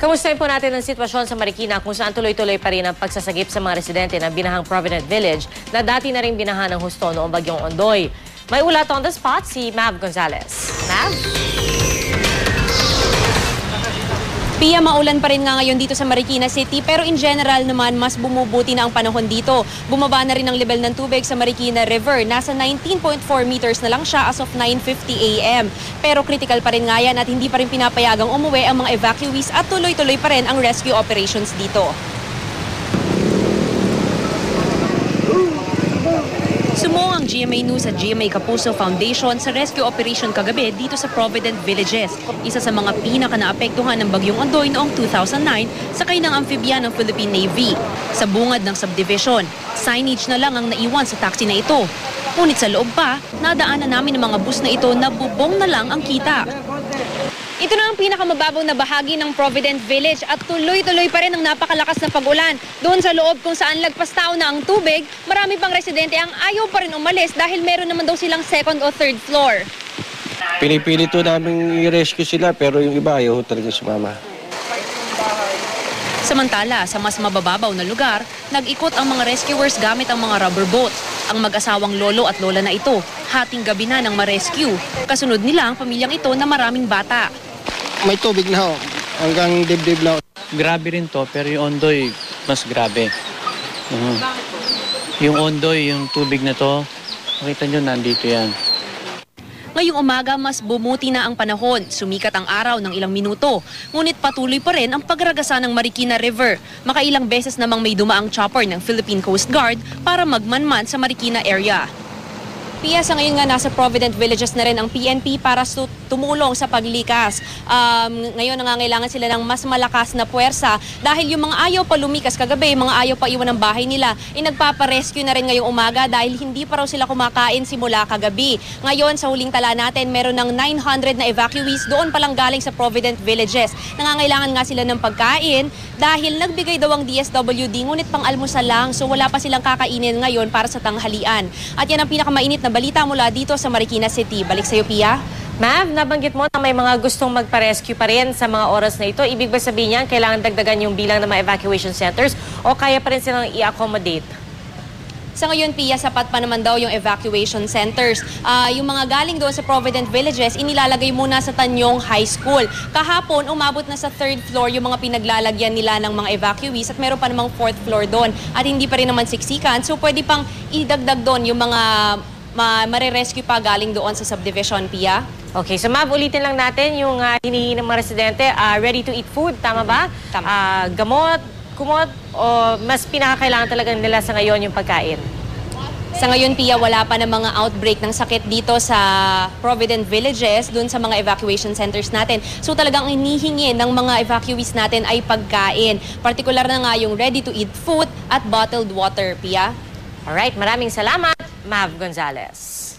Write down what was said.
Kamustahin po natin ang sitwasyon sa Marikina kung saan tuloy-tuloy pa rin ang pagsasagip sa mga residente ng binahang Provident Village na dati na rin binahan ng husto noong bagyong Ondoy. May ulat on the spot si Mav Gonzalez. Mav? Pia, maulan pa rin nga ngayon dito sa Marikina City pero in general naman mas bumubuti na ang panahon dito. Bumaba na rin ang level ng tubig sa Marikina River. Nasa 19.4 meters na lang siya as of 9:50 a.m. Pero critical pa rin nga yan at hindi pa rin pinapayagang umuwi ang mga evacuees at tuloy-tuloy pa rin ang rescue operations dito. Sumuong ang GMA News at GMA Kapuso Foundation sa rescue operation kagabi dito sa Provident Villages, isa sa mga pinaka-naapektuhan ng bagyong Ondoy noong 2009 sakay ng amphibian ng Philippine Navy. Sa bungad ng subdivision, signage na lang ang naiwan sa taxi na ito. Ngunit sa loob pa, nadaanan namin ng mga bus na ito na bubong na lang ang kita. Ito na ang pinakamababaw na bahagi ng Provident Village at tuloy-tuloy pa rin ang napakalakas na pag-ulan. Doon sa loob kung saan lagpas tao na ang tubig, marami pang residente ang ayaw pa rin umalis dahil meron naman daw silang second o third floor. Pinipili to namin i-rescue sila pero yung iba ayaw talaga sumama. Samantala, sa mas mabababaw na lugar, nag-ikot ang mga rescuers gamit ang mga rubber boats. Ang mag-asawang lolo at lola na ito, hating gabi na ng ma-rescue. Kasunod nila ang pamilyang ito na maraming bata. May tubig na ho, hanggang dibdib lang. Grabe rin to, pero yung Ondoy, mas grabe. Yung Ondoy, yung tubig na to, makita nyo, nandito yan. Ngayong umaga, mas bumuti na ang panahon. Sumikat ang araw ng ilang minuto. Ngunit patuloy pa rin ang pagragasa ng Marikina River. Makailang beses namang may dumaang chopper ng Philippine Coast Guard para magmanman sa Marikina area. Pia, sa ngayon nga nasa Provident Villages na rin ang PNP para tumulong sa paglikas. Ngayon nangangailangan sila ng mas malakas na puwersa dahil yung mga ayaw pa lumikas kagabi, yung mga ayaw pa iwan ng bahay nila, nagpaparescue na rin ngayong umaga dahil hindi pa raw sila kumakain simula kagabi. Ngayon sa huling tala natin, meron ng 900 na evacuees doon palang galing sa Provident Villages. Nangangailangan nga sila ng pagkain dahil nagbigay daw ang DSWD ngunit pang-almusal lang, so wala pa silang kakainin ngayon para sa tanghalian. At yan ang pinakamainit na balita mula dito sa Marikina City. Balik sa iyo, Pia. Mav, nabanggit mo na may mga gustong magpa-rescue pa rin sa mga oras na ito. Ibig ba sabihin niyan, kailangan dagdagan yung bilang ng mga evacuation centers o kaya pa rin silang i-accommodate? Sa ngayon, Pia, sapat pa naman daw yung evacuation centers. Yung mga galing doon sa Provident Villages, inilalagay muna sa Tanyong High School. Kahapon, umabot na sa third floor yung mga pinaglalagyan nila ng mga evacuees at meron pa namang fourth floor doon. At hindi pa rin naman siksikan, so pwede pang idagdag doon yung mga marirescue pa galing doon sa subdivision, Pia. Okay, so Mav, ulitin lang natin yung hinihingi ng mga residente, ready to eat food, tama ba? Tama. Gamot, kumot, o mas pinakakailangan talaga nila sa ngayon yung pagkain? Sa ngayon, Pia, wala pa ng mga outbreak ng sakit dito sa Provident Villages, dun sa mga evacuation centers natin. So talagang hinihingi ng mga evacuees natin ay pagkain. Partikular na nga yung ready-to-eat food at bottled water, Pia. Alright, maraming salamat, Mav Gonzalez.